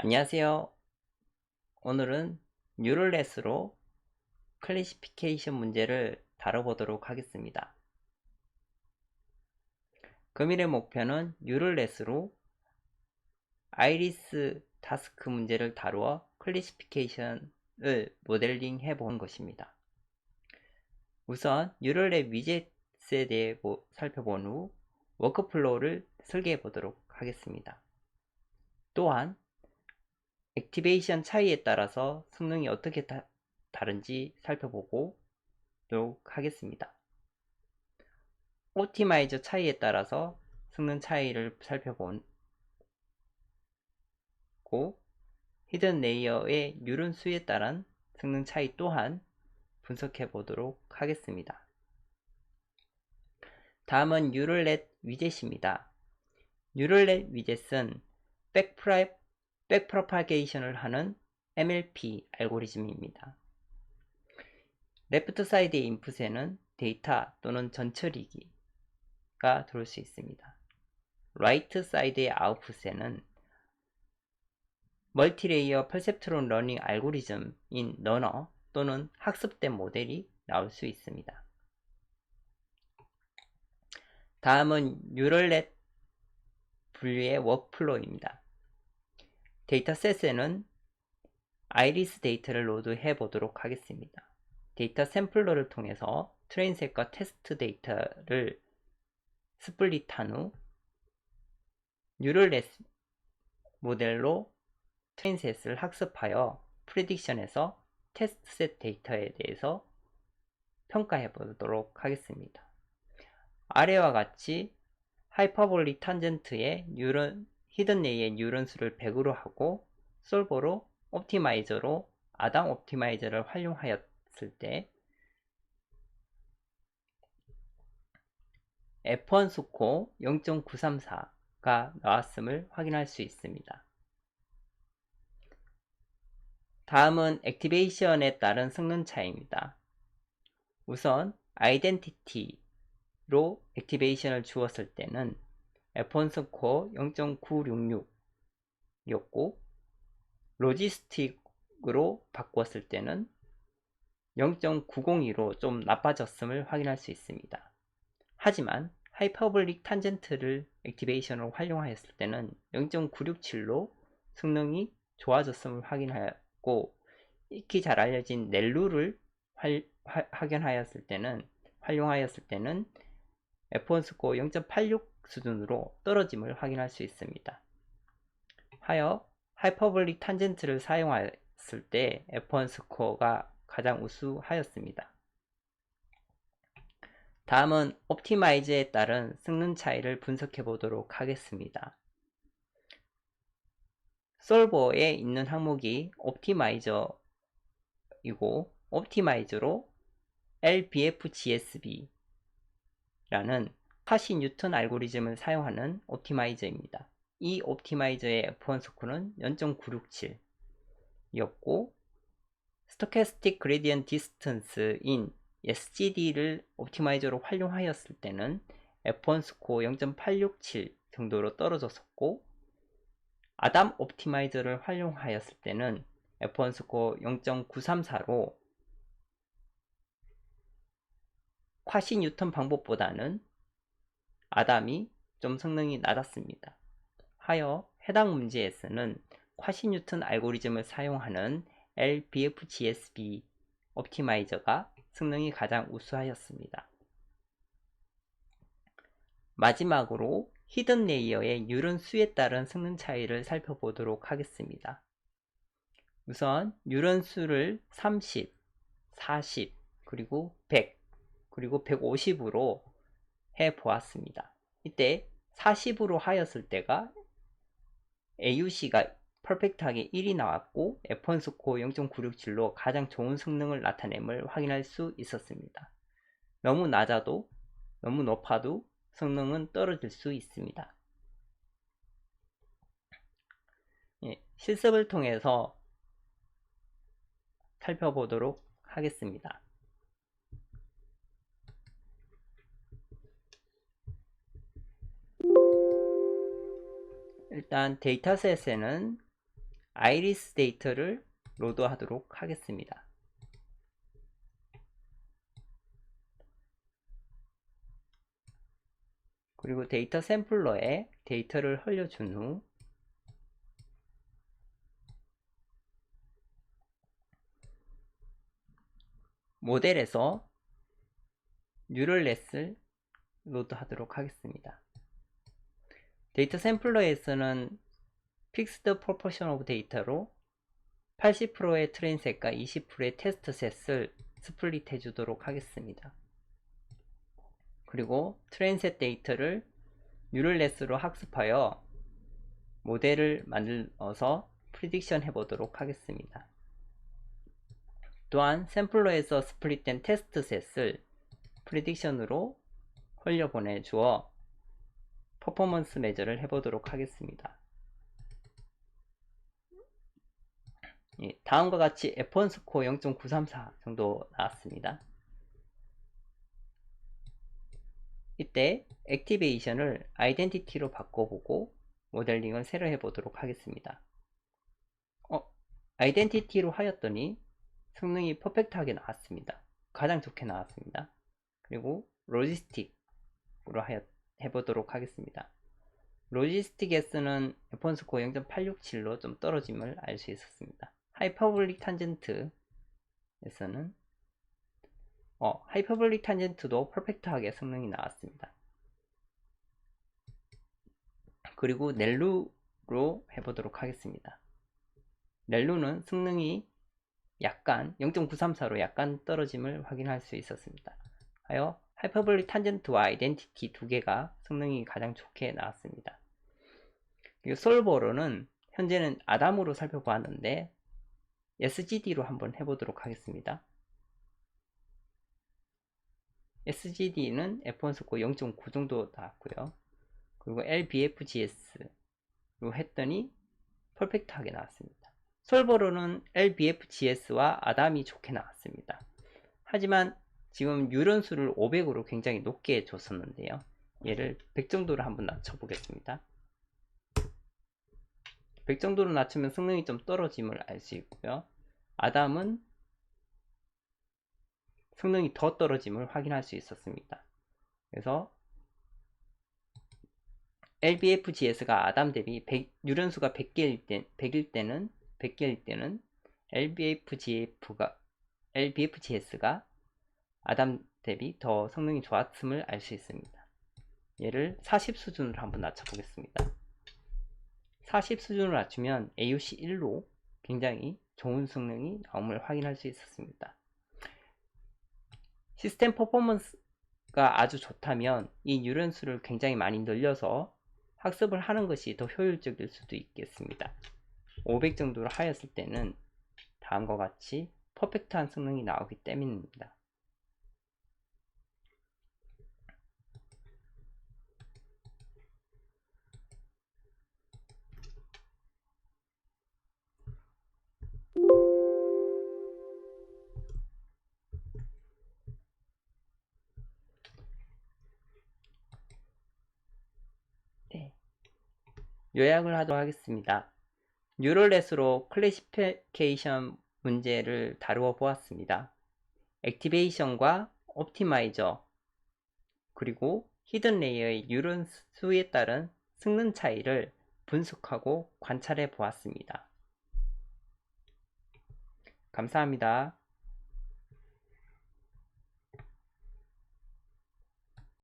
안녕하세요. 오늘은 뉴럴넷으로 클래시피케이션 문제를 다뤄보도록 하겠습니다. 금일의 목표는 뉴럴넷으로 아이리스 타스크 문제를 다루어 클래시피케이션을 모델링 해보는 것입니다. 우선 뉴럴넷 위젯에 대해 살펴본 후 워크플로우를 설계해 보도록 하겠습니다. 또한 액티베이션 차이에 따라서 성능이 어떻게 다른지 살펴보도록 하겠습니다. 옵티마이저 차이에 따라서 성능 차이를 살펴보고 히든 레이어의 뉴런 수에 따른 성능 차이 또한 분석해 보도록 하겠습니다. 다음은 뉴럴넷 위젯입니다. 뉴럴넷 위젯은 백프로파게이션을 하는 MLP 알고리즘입니다. 레프트 사이드의 인풋에는 데이터 또는 전처리기가 들어올 수 있습니다. 라이트 사이드의 아웃풋에는 멀티레이어 퍼셉트론 러닝 알고리즘인 러너 또는 학습된 모델이 나올 수 있습니다. 다음은 뉴럴넷 분류의 워크플로우입니다. 데이터셋에는 아이리스 데이터를 로드해 보도록 하겠습니다. 데이터 샘플러를 통해서 트레인셋과 테스트 데이터를 스플릿한 후 뉴럴넷 모델로 트레인셋을 학습하여 프리딕션에서 테스트셋 데이터에 대해서 평가해 보도록 하겠습니다. 아래와 같이 하이퍼볼릭 탄젠트의 히든 레이의 뉴런 수를 100으로 하고 솔버로 옵티마이저로 아담 옵티마이저를 활용하였을 때 F1 스코어 0.934가 나왔음을 확인할 수 있습니다. 다음은 액티베이션에 따른 성능 차이입니다. 우선 아이덴티티로 액티베이션을 주었을 때는 F1 스코어 0.966이었고 로지스틱으로 바꾸었을 때는 0.902로 좀 나빠졌음을 확인할 수 있습니다. 하지만 하이퍼볼릭 탄젠트를 액티베이션으로 활용하였을 때는 0.967로 성능이 좋아졌음을 확인하였고 익히 잘 알려진 넬루를 활용하였을 때는 F1 스코어 0.86 수준으로 떨어짐을 확인할 수 있습니다. 하여 하이퍼볼릭 탄젠트를 사용했을 때 F1 스코어가 가장 우수하였습니다. 다음은 옵티마이저에 따른 성능 차이를 분석해 보도록 하겠습니다. 솔버에 있는 항목이 옵티마이저이고 옵티마이저로 LBFGSB라는 카시 뉴턴 알고리즘을 사용하는 옵티마이저입니다. 이 옵티마이저의 F1 스코어는 0.967이었고 스토캐스틱 그레디언트 디스턴스인 SGD를 옵티마이저로 활용하였을 때는 F1 스코어 0.867 정도로 떨어졌었고 아담 옵티마이저를 활용하였을 때는 F1 스코어 0.934로 쿼시 뉴턴 방법보다는 아담이 좀 성능이 낮았습니다. 하여 해당 문제에서는 쿼시 뉴턴 알고리즘을 사용하는 LBFGSB 옵티마이저가 성능이 가장 우수하였습니다. 마지막으로 히든 레이어의 뉴런 수에 따른 성능 차이를 살펴보도록 하겠습니다. 우선 뉴런 수를 30, 40, 그리고 100, 그리고 150으로 해 보았습니다. 이때 40으로 하였을 때가 AUC가 퍼펙트하게 1이 나왔고 F1 스코어 0.967로 가장 좋은 성능을 나타냄을 확인할 수 있었습니다. 너무 낮아도 너무 높아도 성능은 떨어질 수 있습니다. 실습을 통해서 살펴보도록 하겠습니다. 일단 데이터셋에는 아이리스 데이터를 로드하도록 하겠습니다. 그리고 데이터 샘플러에 데이터를 흘려준 후 모델에서 뉴럴넷을 로드하도록 하겠습니다. 데이터 샘플러에서는 픽스드 프로포션 오브 데이터로 80%의 트레인셋과 20%의 테스트셋을 스플릿 해주도록 하겠습니다. 그리고 트레인셋 데이터를 뉴럴넷으로 학습하여 모델을 만들어서 프리딕션 해보도록 하겠습니다. 또한 샘플러에서 스플릿된 테스트셋을 프리딕션으로 흘려보내 주어 퍼포먼스 매저를 해보도록 하겠습니다. 다음과 같이 F1 스코어 0.934 정도 나왔습니다. 이때 액티베이션을 아이덴티티로 바꿔보고 모델링을 새로 해보도록 하겠습니다. 아이덴티티로 하였더니 성능이 퍼펙트하게 나왔습니다. 가장 좋게 나왔습니다. 그리고 로지스틱으로 해보도록 하겠습니다. 로지스틱에서는 F1 스코어 0.867로 좀 떨어짐을 알 수 있었습니다. 하이퍼볼릭 탄젠트에서는 하이퍼볼릭 탄젠트도 퍼펙트하게 성능이 나왔습니다. 그리고 넬루로 해보도록 하겠습니다. 넬루는 성능이 약간 0.934로 약간 떨어짐을 확인할 수 있었습니다. 하여 하이퍼볼릭 탄젠트와 아이덴티티 두 개가 성능이 가장 좋게 나왔습니다. 그리고 솔버로는 현재는 아담으로 살펴보았는데 SGD로 한번 해보도록 하겠습니다. SGD는 F1 스코어 0.9 정도 나왔고요. 그리고 LBFGS로 했더니 퍼펙트하게 나왔습니다. 솔버로는 LBFGS와 아담이 좋게 나왔습니다. 하지만 지금 유런수를 500으로 굉장히 높게 줬었는데요. 얘를 100 정도로 한번 낮춰보겠습니다. 100 정도로 낮추면 성능이 좀 떨어짐을 알 수 있고요. 아담은 성능이 더 떨어짐을 확인할 수 있었습니다. 그래서 LBFGS가 아담 대비 유런수가 100개일 때는 LBFGS가 아담 대비 더 성능이 좋았음을 알 수 있습니다. 얘를 40 수준으로 한번 낮춰보겠습니다. 40 수준으로 낮추면 AUC 1로 굉장히 좋은 성능이 나옴을 확인할 수 있었습니다. 시스템 퍼포먼스가 아주 좋다면 이 뉴런수를 굉장히 많이 늘려서 학습을 하는 것이 더 효율적일 수도 있겠습니다. 500 정도로 하였을 때는 다음과 같이 퍼펙트한 성능이 나오기 때문입니다. 요약을 하도록 하겠습니다. 뉴럴넷으로 클래시피케이션 문제를 다루어 보았습니다. 액티베이션과 옵티마이저 그리고 히든 레이어의 뉴런 수에 따른 성능 차이를 분석하고 관찰해 보았습니다. 감사합니다.